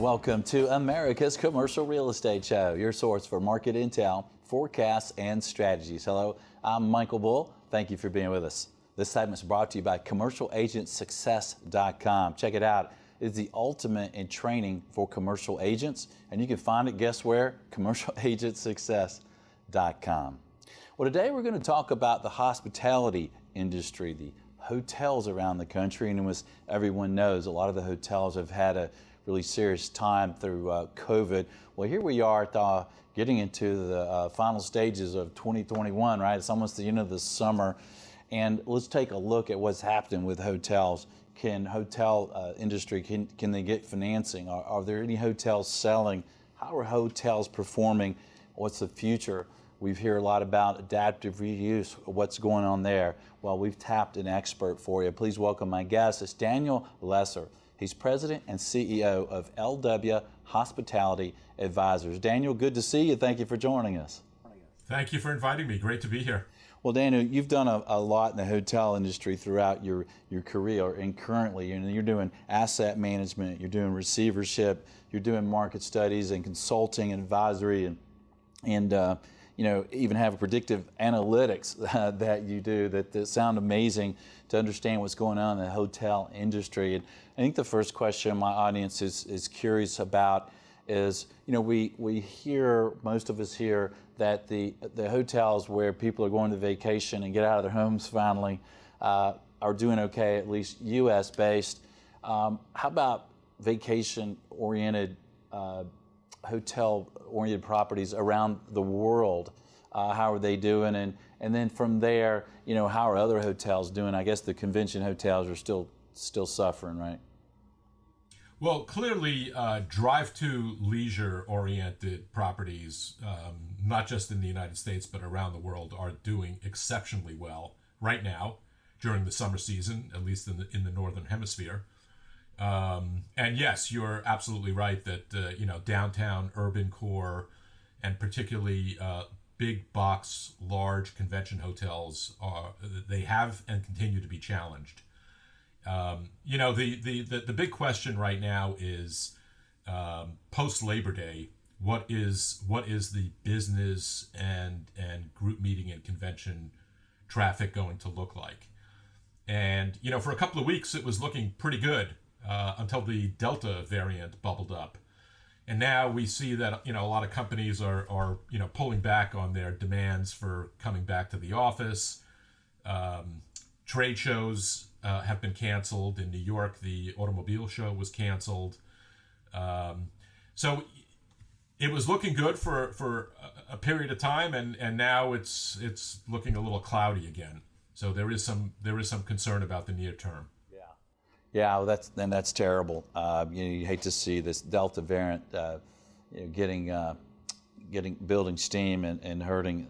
Welcome to America's Commercial Real Estate Show, your source for market intel, forecasts, and strategies. Hello, I'm Michael Bull. Thank you for being with us. This segment is brought to you by CommercialAgentSuccess.com. Check it out. It's the ultimate in training for commercial agents, and you can find it, guess where? CommercialAgentSuccess.com. Well, today we're going to talk about the hospitality industry, the hotels around the country, and as everyone knows, a lot of the hotels have had a really serious time through COVID. Well, here we are getting into the final stages of 2021, right? It's almost the end of the summer, and let's take a look at what's happening with hotels. Can hotel industry, can they get financing? Are there any hotels selling? How are hotels performing? What's the future? We've heard a lot about adaptive reuse. What's going on there? Well, we've tapped an expert for you. Please welcome my guest. It's Daniel Lesser. He's president and CEO of LW Hospitality Advisors. Daniel, good to see you. Thank you for joining us. Thank you for inviting me. Great to be here. Well, Daniel, you've done a lot in the hotel industry throughout your career, and currently you're doing asset management, you're doing receivership, you're doing market studies and consulting and advisory, and even have predictive analytics that you do that sound amazing to understand what's going on in the hotel industry. And I think the first question my audience is curious about is, we hear, most of us hear, that the hotels where people are going to vacation and get out of their homes finally are doing okay, at least U.S. based. How about vacation-oriented hotel-oriented properties around the world? How are they doing? And then from there, how are other hotels doing? I guess the convention hotels are still suffering, right? Well, clearly, drive-to leisure-oriented properties, not just in the United States but around the world, are doing exceptionally well right now during the summer season, at least in the northern hemisphere. And yes, you're absolutely right that downtown urban core and particularly big box large convention hotels they have and continue to be challenged. The big question right now is post Labor Day, what is the business and group meeting and convention traffic going to look like? And for a couple of weeks it was looking pretty good until the Delta variant bubbled up. And now we see that a lot of companies are pulling back on their demands for coming back to the office. Trade shows have been canceled. In New York, the automobile show was canceled. So it was looking good for a period of time, and now it's looking a little cloudy again. So there is some concern about the near term. Yeah, well, that's terrible. You hate to see this Delta variant building steam and hurting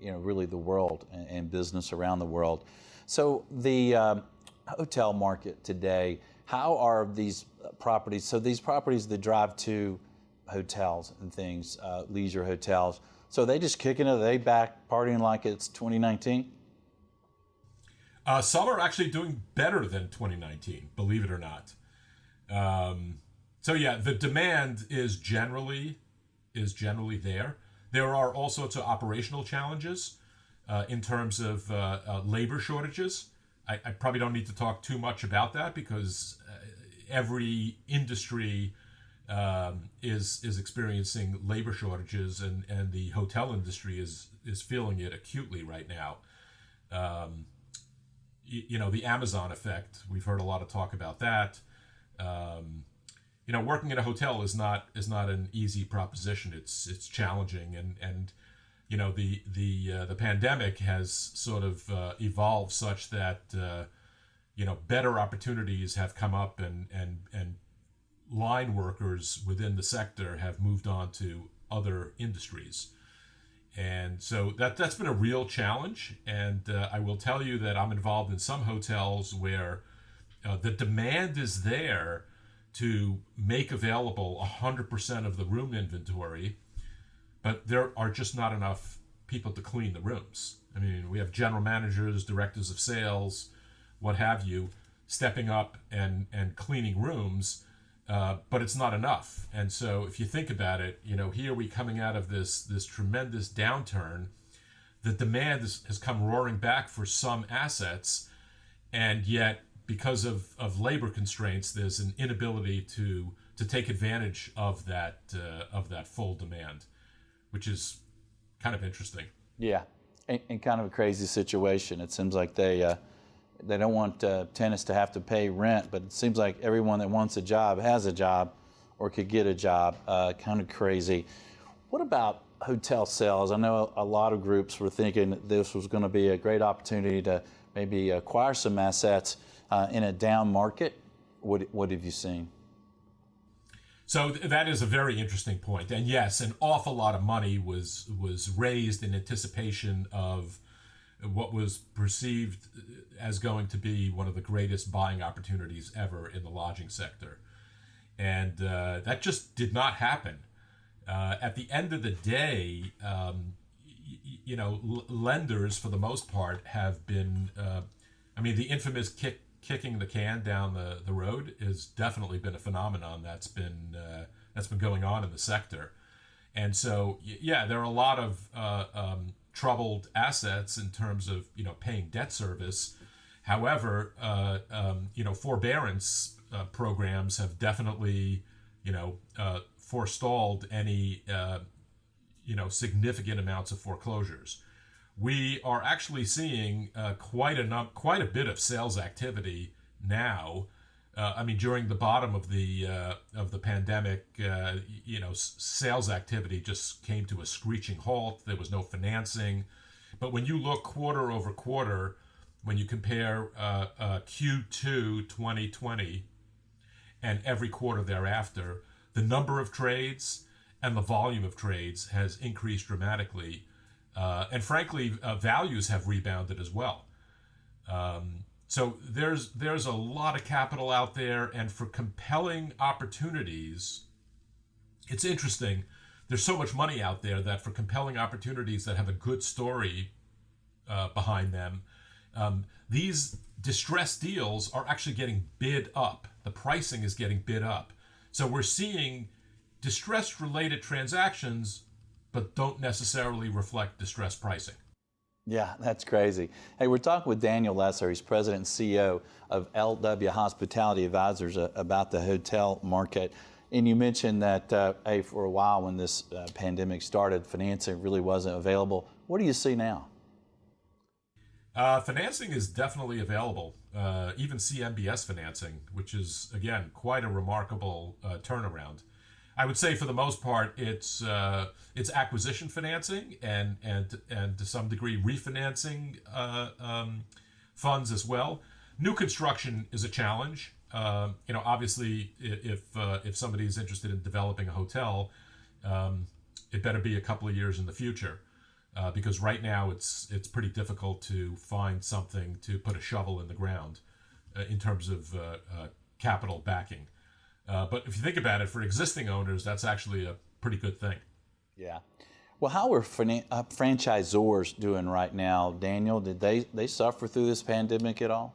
really the world and business around the world. So the hotel market today, how are these properties? So these properties that drive to hotels and things, leisure hotels. So are they just kicking it? Are they back partying like it's 2019? Some are actually doing better than 2019, believe it or not. So yeah, the demand is generally there. There are all sorts of operational challenges in terms of labor shortages. I probably don't need to talk too much about that because every industry is experiencing labor shortages, and the hotel industry is feeling it acutely right now. The Amazon effect, we've heard a lot of talk about that. Working in a hotel is not an easy proposition. It's challenging, and the pandemic has sort of evolved such that better opportunities have come up, and line workers within the sector have moved on to other industries. And so that's been a real challenge. And I will tell you that I'm involved in some hotels where the demand is there to make available 100% of the room inventory, but there are just not enough people to clean the rooms. I mean, we have general managers, directors of sales, what have you, stepping up and cleaning rooms, but it's not enough. And so if you think about it, here we coming out of this tremendous downturn, the demand has come roaring back for some assets, and yet because of labor constraints, there's an inability to take advantage of that full demand, which is kind of interesting. Yeah, and kind of a crazy situation. It seems like they don't want tenants to have to pay rent, but it seems like everyone that wants a job has a job or could get a job. Kind of crazy. What about hotel sales? I know a lot of groups were thinking that this was going to be a great opportunity to maybe acquire some assets in a down market. What have you seen? So that is a very interesting point. And yes, an awful lot of money was raised in anticipation of what was perceived as going to be one of the greatest buying opportunities ever in the lodging sector. And that just did not happen. At the end of the day, lenders, for the most part, have been, the infamous kicking the can down the road has definitely been a phenomenon that's been going on in the sector. And so, yeah, there are a lot of troubled assets in terms of paying debt service. However, forbearance programs have definitely forestalled any significant amounts of foreclosures. We are actually seeing quite a bit of sales activity now. During the bottom of the pandemic, sales activity just came to a screeching halt. There was no financing. But when you look quarter over quarter, when you compare Q2 2020 and every quarter thereafter, the number of trades and the volume of trades has increased dramatically. And frankly, values have rebounded as well. So there's a lot of capital out there, and for compelling opportunities, it's interesting. There's so much money out there that for compelling opportunities that have a good story behind them, these distressed deals are actually getting bid up. The pricing is getting bid up. So we're seeing distress-related transactions, but don't necessarily reflect distressed pricing. Yeah, that's crazy. Hey, we're talking with Daniel Lesser. He's president and CEO of LW Hospitality Advisors about the hotel market. And you mentioned that, for a while when this pandemic started, financing really wasn't available. What do you see now? Financing is definitely available, even CMBS financing, which is, again, quite a remarkable turnaround. I would say for the most part, it's acquisition financing and to some degree refinancing funds as well. New construction is a challenge. Obviously, if somebody is interested in developing a hotel, it better be a couple of years in the future, because right now it's pretty difficult to find something to put a shovel in the ground in terms of capital backing. But if you think about it, for existing owners, that's actually a pretty good thing. Yeah. Well, how are franchisors doing right now, Daniel? Did they suffer through this pandemic at all?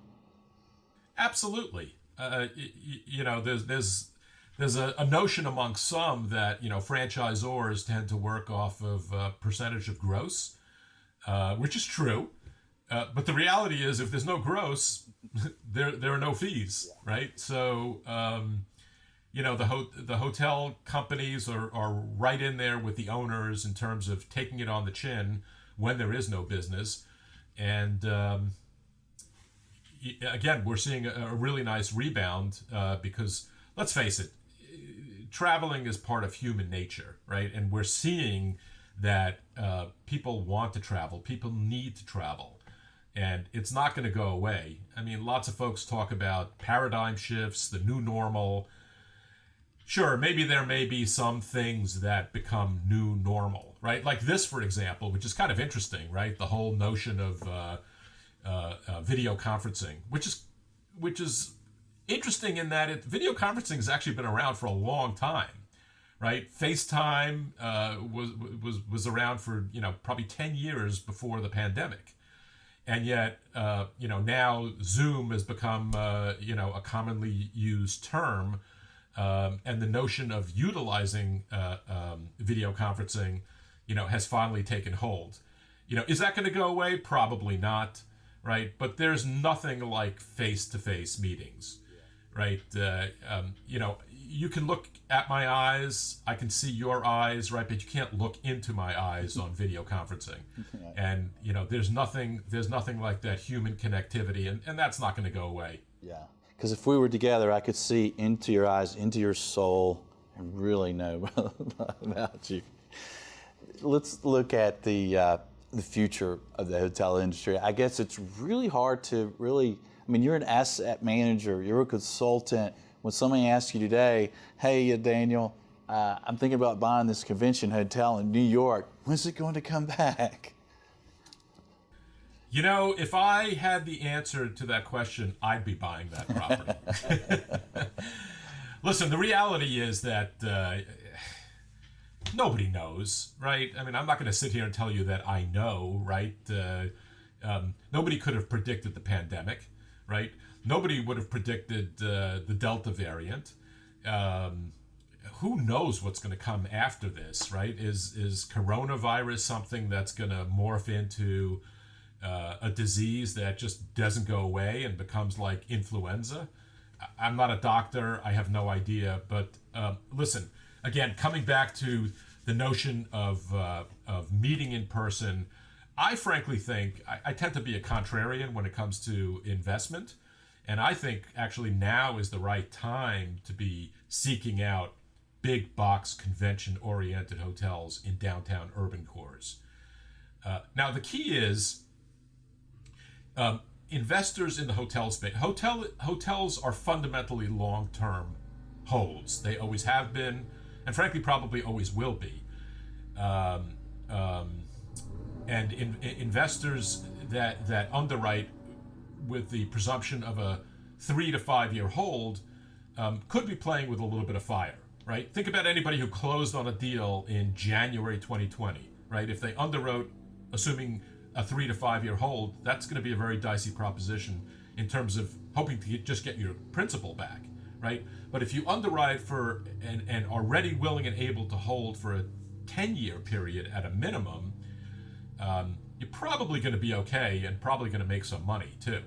Absolutely. There's a notion among some that franchisors tend to work off of percentage of gross, which is true. But the reality is, if there's no gross, there are no fees, right? So. The hotel companies are right in there with the owners in terms of taking it on the chin when there is no business. And again, we're seeing a really nice rebound because, let's face it, traveling is part of human nature, right? And we're seeing that people want to travel, people need to travel, and it's not going to go away. Lots of folks talk about paradigm shifts, the new normal. Sure, maybe there may be some things that become new normal, right? Like this, for example, which is kind of interesting, right? The whole notion of video conferencing, which is interesting in that video conferencing has actually been around for a long time, right? FaceTime was around for probably 10 years before the pandemic, and yet now Zoom has become a commonly used term. and the notion of utilizing video conferencing, has finally taken hold. Is that going to go away? Probably not, right? But there's nothing like face-to-face meetings, right? You can look at my eyes, I can see your eyes, right? But you can't look into my eyes on video conferencing. And there's nothing like that human connectivity, and that's not going to go away. Yeah, because if we were together, I could see into your eyes, into your soul, and really know about you. Let's look at the future of the hotel industry. I guess it's really hard to you're an asset manager, you're a consultant. When somebody asks you today, hey, Daniel, I'm thinking about buying this convention hotel in New York, when's it going to come back? If I had the answer to that question, I'd be buying that property. Listen, the reality is that nobody knows, right? I'm not going to sit here and tell you that I know, right? Nobody could have predicted the pandemic, right? Nobody would have predicted the Delta variant. Who knows what's going to come after this, right? Is coronavirus something that's going to morph into a disease that just doesn't go away and becomes like influenza? I'm not a doctor. I have no idea. But listen, again, coming back to the notion of meeting in person, I frankly think I tend to be a contrarian when it comes to investment. And I think actually now is the right time to be seeking out big box convention-oriented hotels in downtown urban cores. Now, the key is investors in the hotel space. Hotels are fundamentally long-term holds. They always have been, and frankly, probably always will be. Investors that underwrite with the presumption of a 3 to 5 year hold could be playing with a little bit of fire, right? Think about anybody who closed on a deal in January 2020, right? If they underwrote, assuming a 3 to 5 year hold, that's going to be a very dicey proposition in terms of hoping to just get your principal back, right? But if you underwrite for and are ready, willing, and able to hold for a 10-year period at a minimum, you're probably going to be okay and probably going to make some money too,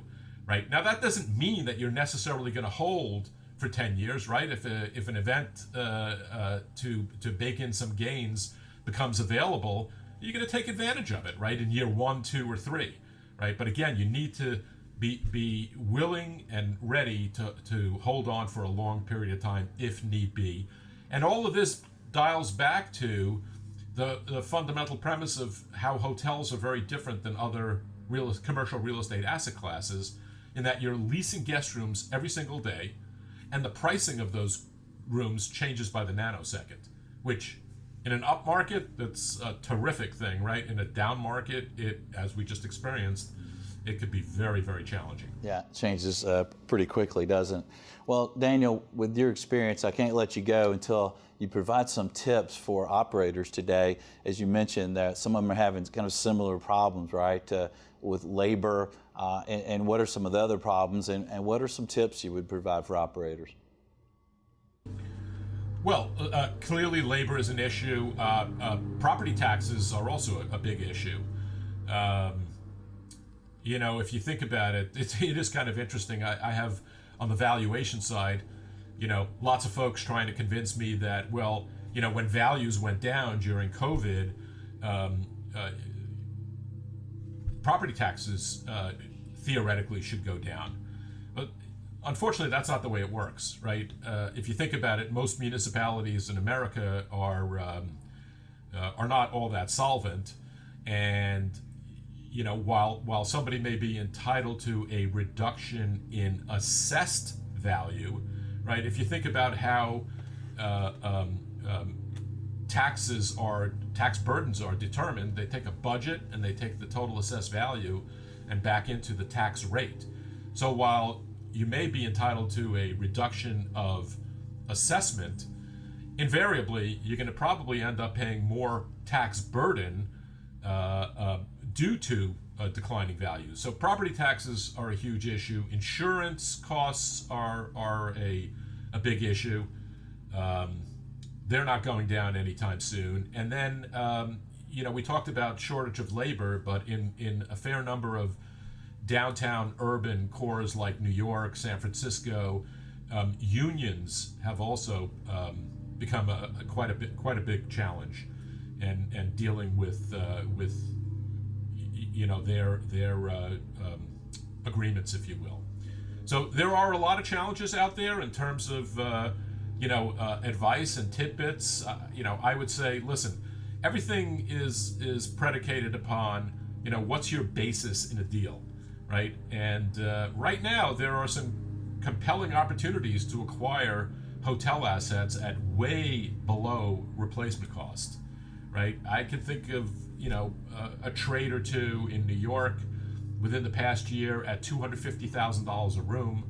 right? Now that doesn't mean that you're necessarily going to hold for 10 years, right? If an event to bake in some gains becomes available, you're going to take advantage of it, right? In year 1, 2, or 3, right? But again, you need to be willing and ready to hold on for a long period of time if need be. And all of this dials back to the fundamental premise of how hotels are very different than other commercial real estate asset classes, in that you're leasing guest rooms every single day, and the pricing of those rooms changes by the nanosecond, which in an up market, that's a terrific thing, right? In a down market, as we just experienced, it could be very, very challenging. Yeah, it changes pretty quickly, doesn't it? Well, Daniel, with your experience, I can't let you go until you provide some tips for operators today. As you mentioned, that some of them are having kind of similar problems, right, with labor, and what are some of the other problems, and what are some tips you would provide for operators? Well, clearly labor is an issue. Property taxes are also a big issue. If you think about it, it is kind of interesting. I have, on the valuation side, lots of folks trying to convince me that, when values went down during COVID, property taxes theoretically should go down. But unfortunately, that's not the way it works, right? If you think about it, most municipalities in America are not all that solvent, and while somebody may be entitled to a reduction in assessed value, right? If you think about how tax burdens are determined, they take a budget and they take the total assessed value and back into the tax rate. So while you may be entitled to a reduction of assessment, invariably you're going to probably end up paying more tax burden due to declining values. So property taxes are a huge issue. Insurance costs are a big issue. they're not going down anytime soon. And then, we talked about shortage of labor, but in a fair number of downtown urban cores like New York, San Francisco, unions have also become quite a big challenge, and dealing with their agreements, if you will. So there are a lot of challenges out there in terms of advice and tidbits. I would say, listen, everything is predicated upon what's your basis in a deal, right? And right now there are some compelling opportunities to acquire hotel assets at way below replacement cost, right? I can think of a trade or two in New York within the past year at $250,000 a room,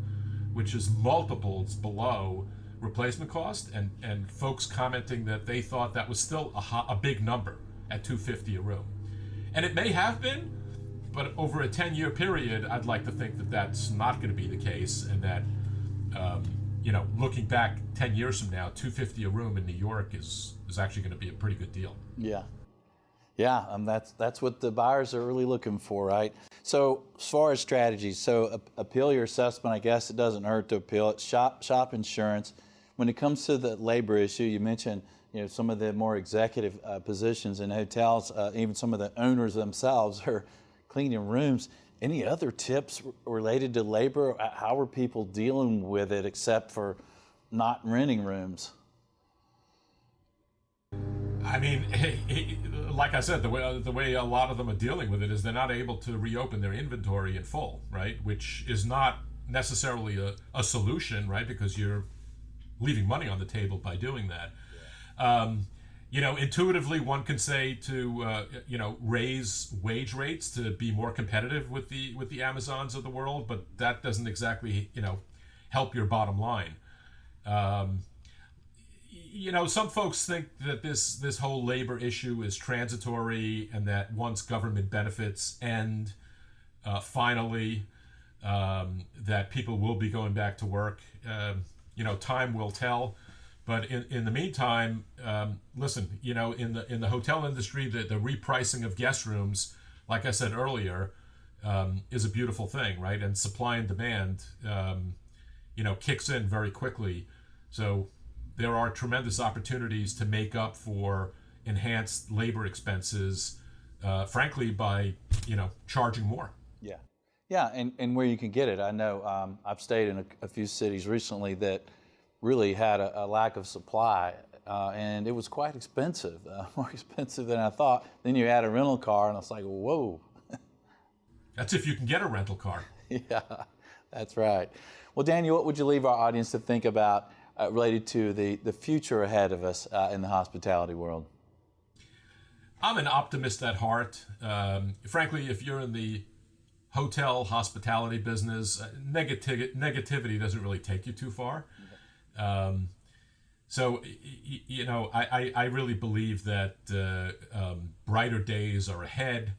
which is multiples below replacement cost, and folks commenting that they thought that was still a big number at $250 a room. And it may have been, but over a 10-year period, I'd like to think that that's not going to be the case, and that looking back 10 years from now, $250 a room in New York is actually going to be a pretty good deal. Yeah, that's what the buyers are really looking for, right? So as far as strategies, so appeal your assessment. I guess it doesn't hurt to appeal it. Shop insurance. When it comes to the labor issue, you mentioned some of the more executive positions in hotels, even some of the owners themselves are cleaning rooms. Any other tips related to labor? How are people dealing with it except for not renting rooms? I mean, like I said, the way a lot of them are dealing with it is they're not able to reopen their inventory in full, right? Which is not necessarily a solution, right? Because you're leaving money on the table by doing that. Intuitively, one can say to raise wage rates to be more competitive with the Amazons of the world, but that doesn't exactly help your bottom line. Some folks think that this whole labor issue is transitory, and that once government benefits end, finally, that people will be going back to work. Time will tell. But in the meantime, listen, in the hotel industry, the repricing of guest rooms, like I said earlier, is a beautiful thing, right? And supply and demand, kicks in very quickly. So there are tremendous opportunities to make up for enhanced labor expenses, frankly, by charging more. Yeah, and where you can get it. I know I've stayed in a few cities recently that really had a lack of supply, and it was quite expensive, more expensive than I thought. Then you add a rental car, and it's like, whoa. That's if you can get a rental car. Yeah, that's right. Well, Daniel, what would you leave our audience to think about related to the future ahead of us in the hospitality world? I'm an optimist at heart. Frankly, if you're in the hotel hospitality business, negativity doesn't really take you too far. So I really believe that brighter days are ahead.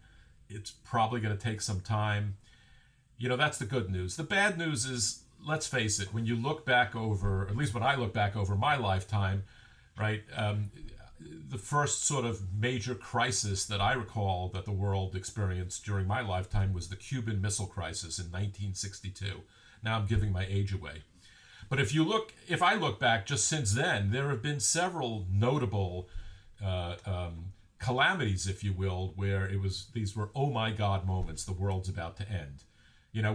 It's probably going to take some time. That's the good news. The bad news is, let's face it, when you look back over, at least when I look back over my lifetime, right, the first sort of major crisis that I recall that the world experienced during my lifetime was the Cuban Missile Crisis in 1962. Now I'm giving my age away. But if I look back just since then, there have been several notable calamities, if you will, where these were oh my God moments. The world's about to end.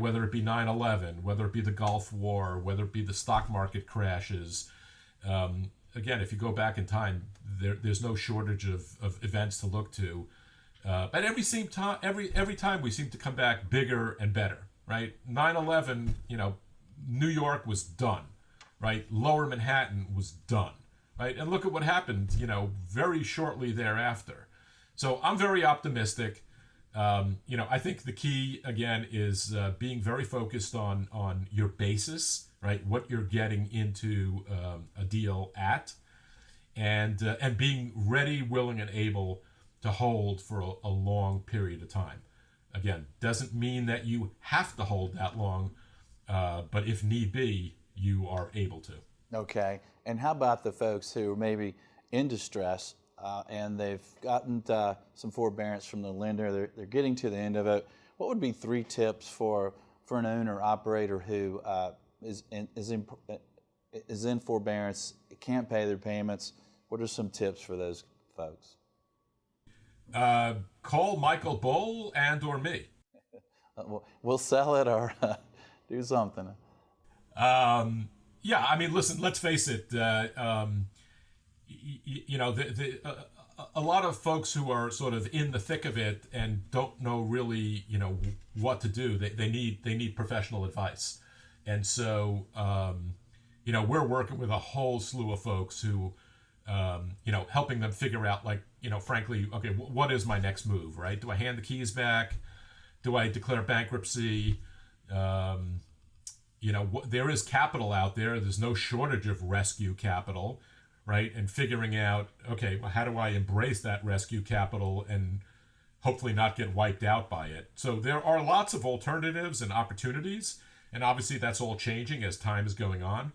Whether it be 9/11, whether it be the Gulf War, whether it be the stock market crashes. Again, if you go back in time, there's no shortage of events to look to. But every time we seem to come back bigger and better, right? 9/11, New York was done, right? Lower Manhattan was done, right? And look at what happened, very shortly thereafter. So I'm very optimistic. I think the key, again, is being very focused on your basis, right? What you're getting into a deal at, and being ready, willing, and able to hold for a long period of time. Again, doesn't mean that you have to hold that long, but if need be, you are able to. Okay. And how about the folks who are maybe in distress and they've gotten some forbearance from the lender, they're getting to the end of it? What would be 3 tips for an owner operator who is in forbearance, can't pay their payments? What are some tips for those folks? Call Michael Bull and or me. We'll sell it or do something. Yeah, I mean, listen, let's face it. You know, a lot of folks who are sort of in the thick of it and don't know really, you know, what to do. They need professional advice, and so you know, we're working with a whole slew of folks who, you know, helping them figure out, like, you know, frankly, okay, what is my next move, right? Do I hand the keys back? Do I declare bankruptcy? You know, there is capital out there. There's no shortage of rescue capital, right? And figuring out, okay, well, how do I embrace that rescue capital and hopefully not get wiped out by it? So there are lots of alternatives and opportunities, and obviously that's all changing as time is going on.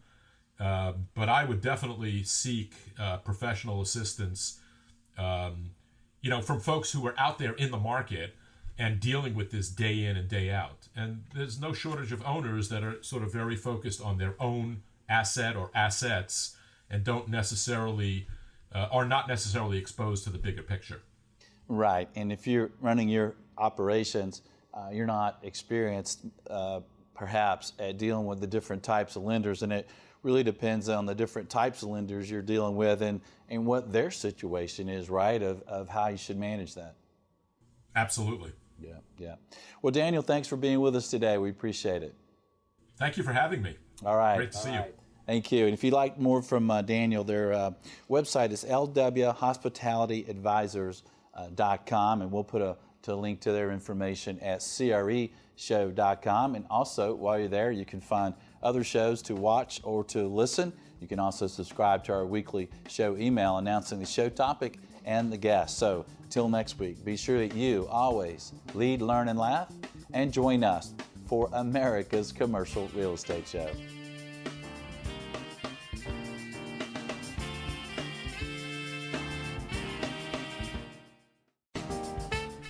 But I would definitely seek professional assistance, you know, from folks who are out there in the market and dealing with this day in and day out. And there's no shortage of owners that are sort of very focused on their own asset or assets and don't necessarily, are not necessarily exposed to the bigger picture. Right, and if you're running your operations, you're not experienced perhaps at dealing with the different types of lenders, and it really depends on the different types of lenders you're dealing with and what their situation is, right, of how you should manage that. Absolutely. Yeah. Well, Daniel, thanks for being with us today. We appreciate it. Thank you for having me. All right. Great to see you. Thank you. And if you'd like more from Daniel, their website is lwhospitalityadvisors.com, and we'll put a link to their information at creshow.com. And also, while you're there, you can find other shows to watch or to listen. You can also subscribe to our weekly show email announcing the show topic and the guest. So until next week, be sure that you always lead, learn, and laugh, and join us for America's Commercial Real Estate Show.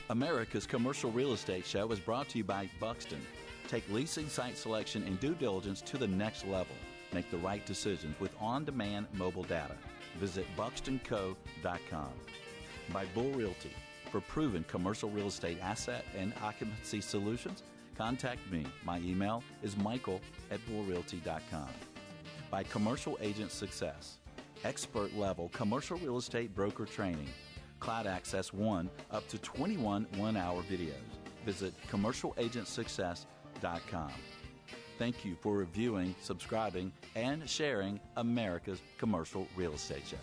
America's Commercial Real Estate Show is brought to you by Buxton. Take leasing, site selection, and due diligence to the next level. Make the right decisions with on-demand mobile data. Visit buxtonco.com. By Bull Realty. For proven commercial real estate asset and occupancy solutions, contact me. My email is michael@bullrealty.com. By Commercial Agent Success. Expert-level commercial real estate broker training. Cloud Access 1 up to 21 one-hour videos. Visit commercialagentsuccess.com. Thank you for reviewing, subscribing, and sharing America's Commercial Real Estate Show.